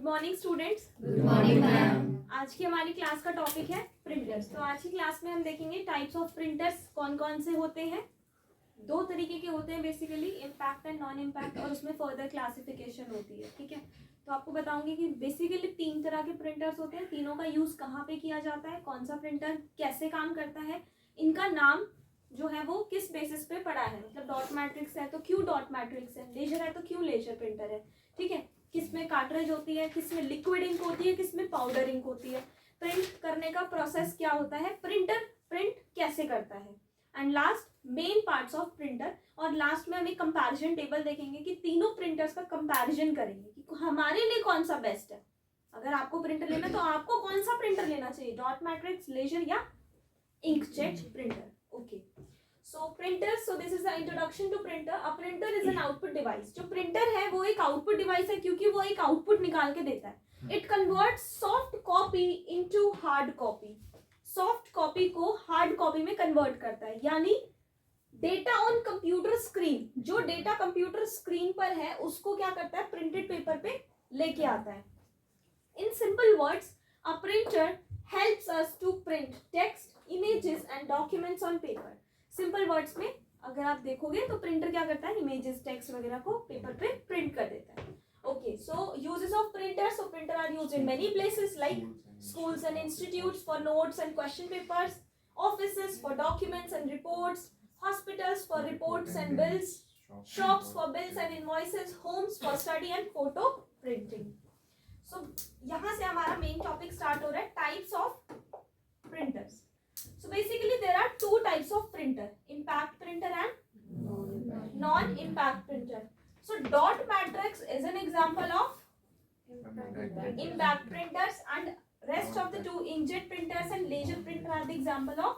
Morning students. Good morning ma'am. आज की हमारी क्लास का टॉपिक है प्रिंटर्स। तो आज की क्लास में हम देखेंगे टाइप्स ऑफ प्रिंटर्स कौन कौन से होते हैं। दो तरीके के होते हैं basically, impact and non impact, और उसमें फर्दर क्लासिफिकेशन होती है। ठीक है, तो आपको बताऊंगी कि बेसिकली 3 तरह के प्रिंटर्स होते हैं। तीनों का यूज कहाँ पे किया जाता है, कौन सा प्रिंटर कैसे काम करता है, इनका नाम जो है वो किस बेसिस पे पड़ा है। मतलब डॉट मैट्रिक्स है तो क्यों डॉट मैट्रिक्स है, लेजर है तो क्यों लेजर प्रिंटर है। ठीक है, किसमें कार्ट्रिज होती है, किसमें लिक्विड इंक होती है, किसमें पाउडर इंक होती है, प्रिंट करने का प्रोसेस क्या होता है, प्रिंटर प्रिंट कैसे करता है, and last main parts of printer. और लास्ट में हम एक कंपैरिजन टेबल देखेंगे कि तीनों प्रिंटर्स का कंपैरिजन करेंगे कि हमारे लिए कौन सा बेस्ट है। अगर आपको प्रिंटर लेना तो आपको कौन सा प्रिंटर लेना चाहिए, डॉट मैट्रिक्स, लेजर या inkjet printer. Okay, so printers, so this is the introduction to printer. A printer is an output device. जो printer है वो एक output device है क्योंकि वो एक output निकाल के देता है। It converts soft copy into hard copy. Soft copy को hard copy में convert करता है, यानी डेटा ऑन कंप्यूटर स्क्रीन, जो डेटा कंप्यूटर स्क्रीन पर है उसको क्या करता है, प्रिंटेड पेपर पे लेके आता है। In simple words, a printer helps us to print text, images and documents on paper. Simple words में अगर आप देखोगे तो प्रिंटर क्या करता है, इमेजेस, टेक्स्ट वगैरह को पेपर पे प्रिंट कर देता है। Okay, so uses of printer. So printer are used in many places like schools and institutes for notes and question papers, offices for documents and reports, hospitals for reports and bills, shops for bills and invoices, homes for study and photo printing. So यहाँ से हमारा main topic start हो रहा है, types of printers. So basically there are two types of printer, impact printer and non-impact printer. So dot matrix is an example of impact printers, and rest of the two, inkjet printers and laser printer, are the example of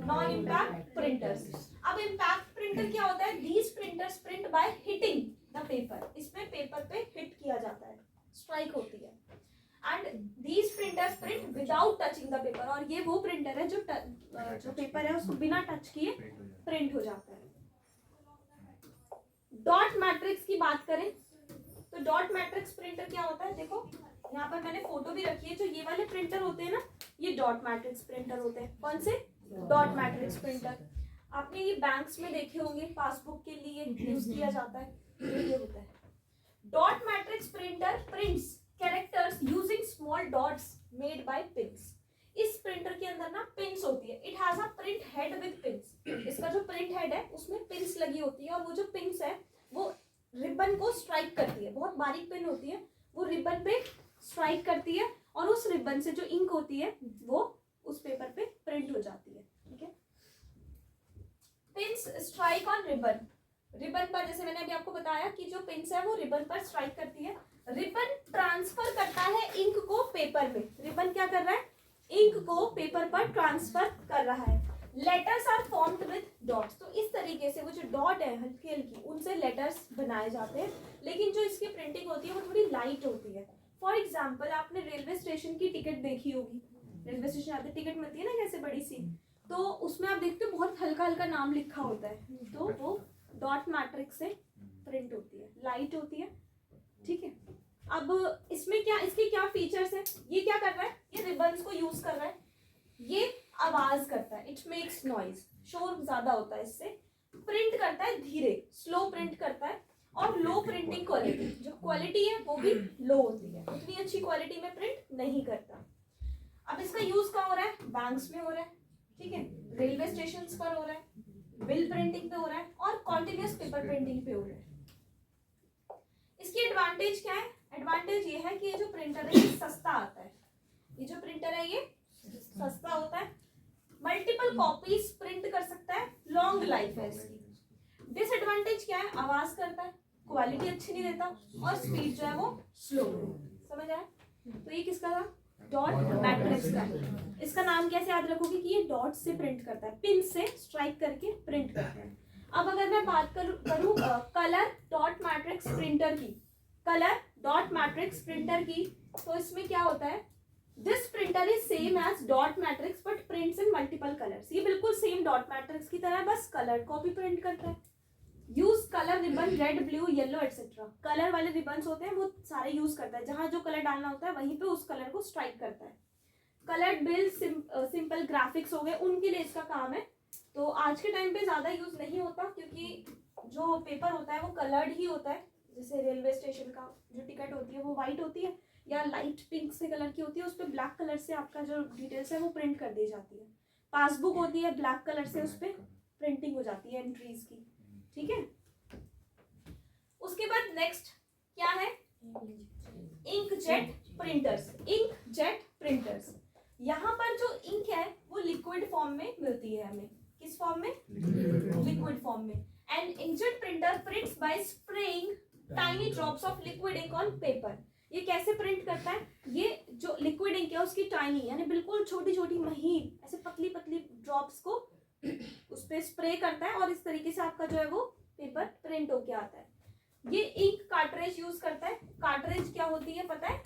non-impact printers. अब impact printer क्या होता है, these printers print by hitting the paper. इसमें paper पे hit किया जाता है, strike होती है। And these printers print without touching the paper, और ये वो प्रिंटर है जो पेपर है उसको बिना टच किए प्रिंट हो जाता है। डॉट मैट्रिक्स की बात करें तो डॉट मैट्रिक्स प्रिंटर क्या होता है, देखो यहाँ पर मैंने फोटो भी रखी है। जो ये वाले प्रिंटर होते हैं ना, ये डॉट मैट्रिक्स प्रिंटर होते हैं। कौन से, डॉट मैट्रिक्स प्रिंटर। आपने ये बैंक्स में देखे होंगे, पासबुक के लिए यूज किया जाता है, ये होता है। Dot matrix printer prints characters using small dots made by pins. इस प्रिंटर के अंदर ना पिन्स होती है। It has a print head with pins. इसका जो प्रिंट हेड है उसमें पिन्स लगी होती है, और वो जो पिन्स है वो रिबन को स्ट्राइक करती है। बहुत बारीक पिन होती है, वो रिबन पे स्ट्राइक करती है, और उस रिबन से जो इंक होती है वो उस पेपर पे प्रिंट हो जाती है। ठीक है, pins strike on ribbon. Ribbon पर, जैसे मैंने अभी आपको बताया कि जो पिन्स है वो रिबन पर स्ट्राइक करती है। रिबन ट्रांसफर करता है इंक को पेपर में। रिबन क्या कर रहा है, इंक को पेपर पर ट्रांसफर कर रहा है। Letters are formed with dots. तो इस तरीके से वो जो डॉट है हल्की हल्की, उनसे लेटर्स बनाए जाते हैं। लेकिन जो इसकी प्रिंटिंग होती है वो थोड़ी लाइट होती है। फॉर एग्जाम्पल, आपने रेलवे स्टेशन की टिकट देखी होगी, रेलवे स्टेशन आते टिकट मिलती है ना कैसे बड़ी सी, तो उसमें आप देखते हो बहुत हल्का हल्का नाम लिखा होता है, तो वो डॉट मैट्रिक्स से प्रिंट होती है, लाइट होती है। ठीक है, अब इसमें क्या, इसके क्या फीचर्स है, ये क्या कर रहा है, ये रिबन्स को यूज कर रहा है, ये आवाज करता है, इट मेक्स नॉइज, शोर ज्यादा होता है इससे। प्रिंट करता है धीरे, स्लो प्रिंट करता है, और लो प्रिंटिंग क्वालिटी, जो क्वालिटी है वो भी लो होती है, उतनी अच्छी क्वालिटी में प्रिंट नहीं करता। अब इसका यूज कहाँ हो रहा है, बैंक्स में हो रहा है, ठीक है, रेलवे स्टेशन पर हो रहा है, बिल प्रिंटिंग पे हो रहा है, और कॉन्टिन्यूस पेपर प्रिंटिंग पे हो रहा है। इसकी एडवांटेज क्या है, एडवांटेज ये है कि ये जो प्रिंटर है ये सस्ता आता है। ये जो प्रिंटर है ये सस्ता होता है, मल्टीपल कॉपीज प्रिंट कर सकता है, लॉन्ग लाइफ है इसकी। डिसएडवांटेज क्या है, आवाज करता है, क्वालिटी अच्छी नहीं देता, और स्पीड जो है वो स्लो है। समझ आया, तो ये किसका था, डॉट मैट्रिक्स का। इसका नाम कैसे याद रखोगे कि ये डॉट से प्रिंट करता है, पिन से स्ट्राइक करके प्रिंट करता है। अब अगर मैं बात करूं कलर डॉट मैट्रिक्स प्रिंटर की, कलर डॉट मैट्रिक्स प्रिंटर की, तो इसमें क्या होता है, this printer is same as dot matrix but prints in multiple colours. ये बिल्कुल सेम डॉट मैट्रिक्स की तरह, बस कलर को भी प्रिंट करता है। Use colour ribbon red blue yellow etcetera. Colour वाले रिबन्स होते हैं वो सारे यूज करता है, जहां जो कलर डालना होता है वहीं पे उस कलर को स्ट्राइक करता है। कलर्ड बिल, सिंपल ग्राफिक्स हो गए, उनके लिए इसका काम है। तो आज के टाइम पे ज़्यादा यूज़ नहीं होता क्योंकि जो पेपर होता है वो कलर्ड ही होता है। जैसे रेलवे स्टेशन का जो टिकट होती है वो वाइट होती है या लाइट पिंक से कलर की होती है, उस पर ब्लैक कलर से आपका जो डिटेल्स है वो प्रिंट कर दी जाती है। पासबुक होती है ब्लैक कलर से, उस पर प्रिंटिंग हो जाती है एंट्रीज की। ठीक है, उसके बाद नेक्स्ट क्या है, इंकजेट प्रिंटर्स। इंकजेट प्रिंटर्स, यहाँ पर जो इंक है वो लिक्विड फॉर्म में मिलती है हमें। किस फॉर्म में? लिक्विड फॉर्म में। And inkjet printer prints by spraying tiny drops of liquid ink on paper. ये कैसे प्रिंट करता है? ये जो लिक्विड इंक है उसकी टाइनी यानी बिल्कुल छोटी छोटी महीन ऐसे पतली पतली ड्रॉप्स को उस पर स्प्रे करता है और इस तरीके से आपका जो है वो पेपर प्रिंट होके आता है। ये इंक कार्ट्रेज यूज करता है। कार्ट्रेज क्या होती है पता है?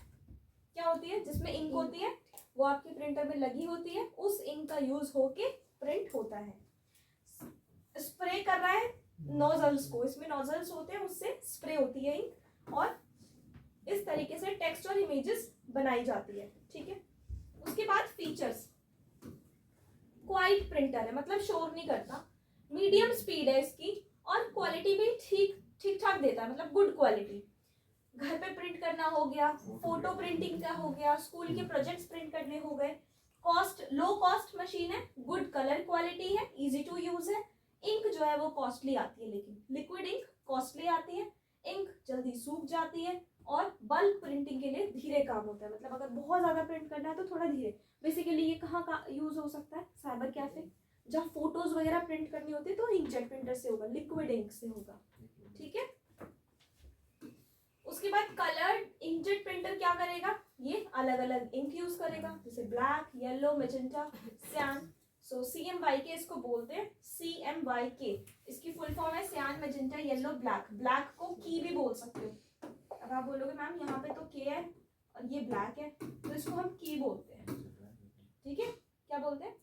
क्या होती है? जिसमें इंक होती है वो आपके प्रिंटर में लगी होती है, उस इंक का यूज होके प्रिंट होता है। स्प्रे कर रहा है नोजल्स को, इसमें नोजल्स होते हैं उससे स्प्रे होती है इंक और इस तरीके से टेक्स्ट और इमेजेस बनाई जाती है। ठीक है, उसके बाद फीचर्स। क्वाइट प्रिंटर है, मतलब शोर नहीं करता। मीडियम स्पीड है इसकी और क्वालिटी भी ठीक ठाक देता है, मतलब गुड क्वालिटी। घर पे प्रिंट करना हो गया, फोटो प्रिंटिंग का हो गया, स्कूल के प्रोजेक्ट्स प्रिंट करने हो गए। कॉस्ट, लो कॉस्ट मशीन है, गुड कलर क्वालिटी है, इजी टू यूज है। इंक जो है वो कॉस्टली आती है, लेकिन लिक्विड इंक कॉस्टली आती है, इंक जल्दी सूख जाती है और बल्क प्रिंटिंग के लिए धीरे काम होता है। मतलब अगर बहुत ज्यादा प्रिंट करना है तो थोड़ा धीरे। बेसिकली ये कहाँ का यूज हो सकता है? साइबर कैफे, जहाँ फोटोज वगैरह प्रिंट करनी होती है तो इंकजेट प्रिंटर से होगा, लिक्विड इंक से होगा। ठीक है, उसके बाद कलर्ड इंकजेट प्रिंटर क्या करेगा? ये अलग अलग इंक यूज करेगा, जैसे ब्लैक, येलो, मैजेंटा, सियान। सो CMYK इसको बोलते हैं, CMYK। इसकी फुल फॉर्म है सियान, मैजेंटा, येलो, ब्लैक। ब्लैक को की भी बोल सकते हो। अब आप बोलोगे मैम यहाँ पे तो के है और ये ब्लैक है, तो इसको हम की बोलते हैं। ठीक है, क्या बोलते हैं?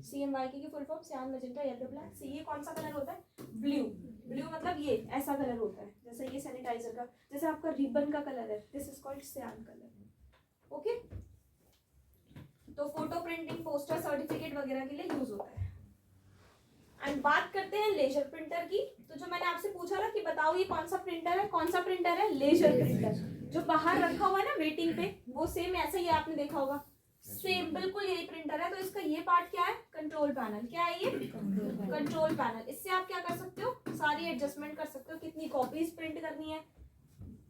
CMYK की फुल फॉर्म सियान, मैजेंटा, येलो, ब्लैक। सी ये कौन सा कलर होता है? ब्लू। ब्लू मतलब ये ऐसा कलर होता है, जैसे ये सैनिटाइजर का, जैसे आपका रिबन का कलर है, दिस इज कॉल्ड सियान कलर। ओके, तो फोटो प्रिंटिंग, पोस्टर, सर्टिफिकेट वगैरह के लिए यूज होता है। एंड बात करते हैं लेजर प्रिंटर की। तो जो मैंने आपसे पूछा ना कि बताओ ये कौन सा प्रिंटर है, कौन सा प्रिंटर है? Laser printer. जो बाहर रखा हुआ है ना वेटिंग पे, वो सेम ऐसा ही आपने देखा होगा, सेम बिल्कुल यही प्रिंटर है। तो इसका ये पार्ट क्या है? Control panel. क्या है ये? Control panel. इससे आप क्या कर सकते हो? सारी एडजस्टमेंट कर सकते हो, कितनी कॉपीज प्रिंट करनी है,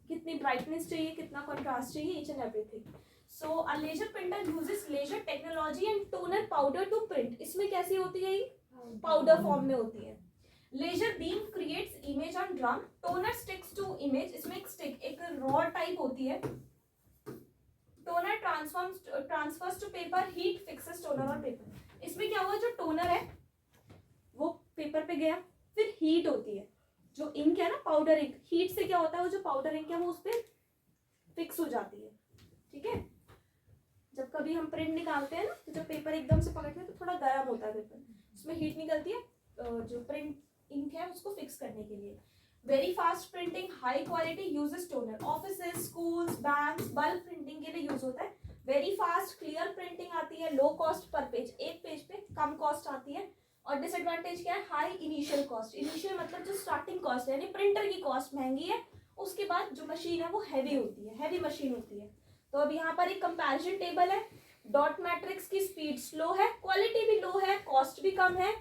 कितनी ब्राइटनेस चाहिए, कितना कॉन्ट्रास्ट चाहिए, each and everything. So a laser printer uses laser technology and toner powder to print. इसमें कैसी होती है? ये पाउडर फॉर्म में होती है। Laser beam creates image on drum, toner sticks to image. इसमें एक स्टिक, एक रॉड टाइप होती है। Toner transfers to paper, heat fixes toner on paper. इसमें क्या हुआ, जो टोनर है वो पेपर पे गया, फिर हीट होती है, जो इंक है ना पाउडर इंक, हीट से क्या होता है वो जो पाउडर इंक है वो उस पर फिक्स हो जाती है। ठीक है, जब कभी हम प्रिंट निकालते हैं ना तो जब पेपर एकदम से पकड़ते हैं तो थोड़ा गर्म होता है पेपर, उसमें हीट निकलती है जो प्रिंट इंक है उसको फिक्स करने के लिए। Very fast printing, high quality, uses toner. Offices, schools, banks, bulk printing के लिए यूज होता है। वेरी फास्ट क्लियर प्रिंटिंग आती है, लो कॉस्ट पर पेज, एक पेज पे कम कॉस्ट आती है। और डिसएडवांटेज क्या है? High initial cost. इनिशियल मतलब जो स्टार्टिंग कॉस्ट है, यानी प्रिंटर की कॉस्ट महंगी है, उसके बाद जो मशीन है वो हैवी होती है, हैवी मशीन होती है। तो अब यहाँ पर एक कंपैरिजन टेबल है। डॉट मैट्रिक्स की स्पीड स्लो है, क्वालिटी भी लो है, कॉस्ट भी कम है।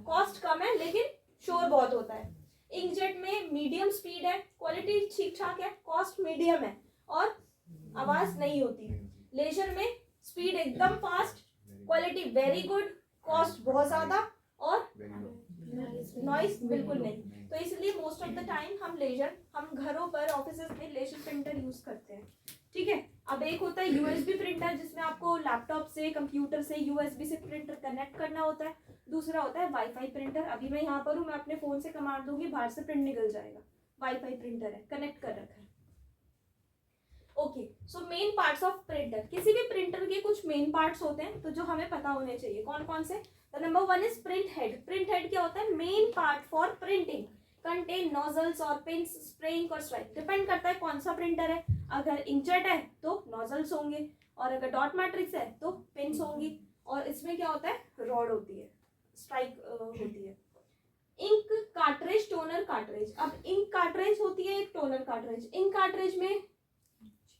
कॉस्ट कम है लेकिन शोर बहुत होता है। इंकजेट में मीडियम स्पीड है, क्वालिटी ठीक ठाक है, कॉस्ट मीडियम है और आवाज नहीं होती। लेजर में स्पीड एकदम fast, quality very good, cost बहुत ज्यादा और नॉइस बिल्कुल नहीं। तो इसलिए मोस्ट ऑफ द टाइम हम घरों पर, ऑफिसेज में लेजर प्रिंटर यूज करते हैं। ठीक है, अब एक होता है USB प्रिंटर, जिसमें आपको लैपटॉप से, कंप्यूटर से USB से प्रिंटर कनेक्ट करना होता है। दूसरा होता है वाईफाई प्रिंटर। अभी मैं यहाँ पर हूँ, मैं अपने फोन से कमांड दूंगी, बाहर से प्रिंट निकल जाएगा। वाईफाई प्रिंटर है, कनेक्ट कर रखा है। Okay, so main parts of printer. किसी भी प्रिंटर के कुछ मेन पार्ट्स होते हैं तो जो हमें पता होने चाहिए। कौन कौन से? The number 1 is print head. Print head क्या होता है? Main part for printing, contain nozzles और पिंस, स्प्रे इंक और स्वाइप। डिपेंड करता है कौन सा प्रिंटर है। अगर इंकजेट है तो नोजल्स होंगे, और अगर डॉट मैट्रिक्स है तो पिंस होंगी। और इसमें क्या होता है, रॉड होती है, स्ट्राइक होती है। Ink cartridge, toner cartridge. अब इंक कार्ट्रिज होती है एक टोनर कार्ट्रिज। इंक कार्ट्रिज में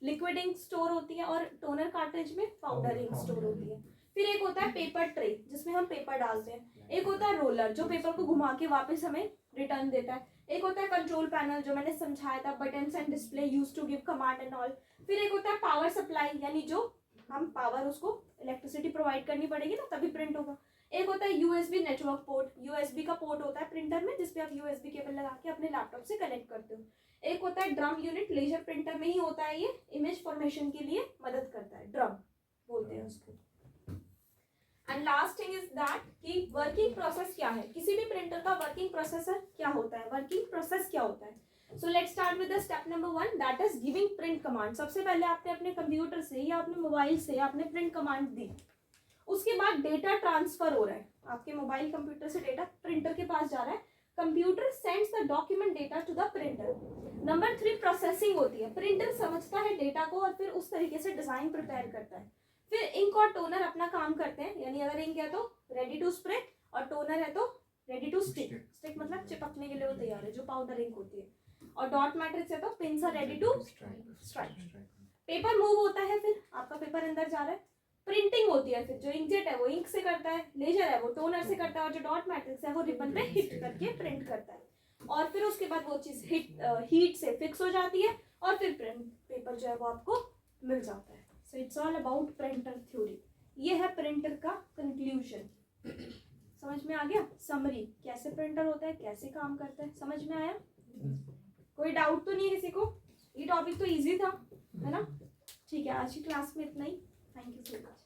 लिक्विड इंक स्टोर होती है और टोनर कार्ट्रिज में पाउडर इंक स्टोर होती है। फिर एक होता है पेपर ट्रे जिसमें हम पेपर डालते हैं। एक होता है रोलर जो पेपर को घुमा के वापस हमें रिटर्न देता है। एक होता है कंट्रोल पैनल जो मैंने समझाया था, buttons and display use to give command and all. फिर एक होता है पावर सप्लाई, यानी जो हम पावर, उसको इलेक्ट्रिसिटी प्रोवाइड करनी पड़ेगी ना तभी प्रिंट होगा। एक होता है यूएसबी नेटवर्क पोर्ट। यूएसबी का पोर्ट होता है प्रिंटर में जिसपे आप यूएसबी केबल लगा के अपने लैपटॉप से कनेक्ट करते हो। एक होता है ड्रम यूनिट, लेजर प्रिंटर में ही होता है, ये इमेज फॉर्मेशन के लिए मदद करता है, ड्रम बोलते हैं उसको। And last thing is that कि वर्किंग प्रोसेस क्या है, किसी भी प्रिंटर का वर्किंग प्रोसेसर क्या होता है, वर्किंग प्रोसेस क्या होता है। So let's start with the step number 1, that is giving print command. सबसे पहले आपने अपने कंप्यूटर से या अपने मोबाइल से आपने प्रिंट कमांड दी। उसके बाद डेटा ट्रांसफर हो रहा है, आपके मोबाइल कंप्यूटर से डेटा प्रिंटर के पास जा रहा है। Computer sends the document data to the printer. Number 3 processing होती है। प्रिंटर समझता है डेटा को और फिर उस तरीके से डिजाइन प्रिपेयर करता है। फिर इंक और टोनर अपना काम करते हैं, यानी अगर इंक है तो रेडी टू स्प्रे और टोनर है तो रेडी टू स्टिक। स्टिक मतलब चिपकने के लिए वो तैयार है, जो पाउडर इंक होती है। और डॉट मैट्रिक्स है तो pins are ready to strike. Paper move होता है, फिर आपका पेपर अंदर जा रहा है। प्रिंटिंग होती है, फिर जो इंकजेट है वो इंक से करता है, लेजर है वो टोनर से करता है, और जो डॉट मैट्रिक्स है वो रिबन पे हिट करके प्रिंट करता है। और फिर उसके बाद वो चीज हीट से फिक्स हो जाती है और फिर प्रिंट पेपर जो है वो आपको मिल जाता है। So it's all about printer theory. ये है प्रिंटर का कंक्लूजन। समझ में आ गया? समरी, कैसे प्रिंटर होता है, कैसे काम करता है, समझ में आया? कोई डाउट तो नहीं है किसी को? ये टॉपिक तो इजी था, है ना? ठीक है, आज की क्लास में इतना ही। Thank you so much.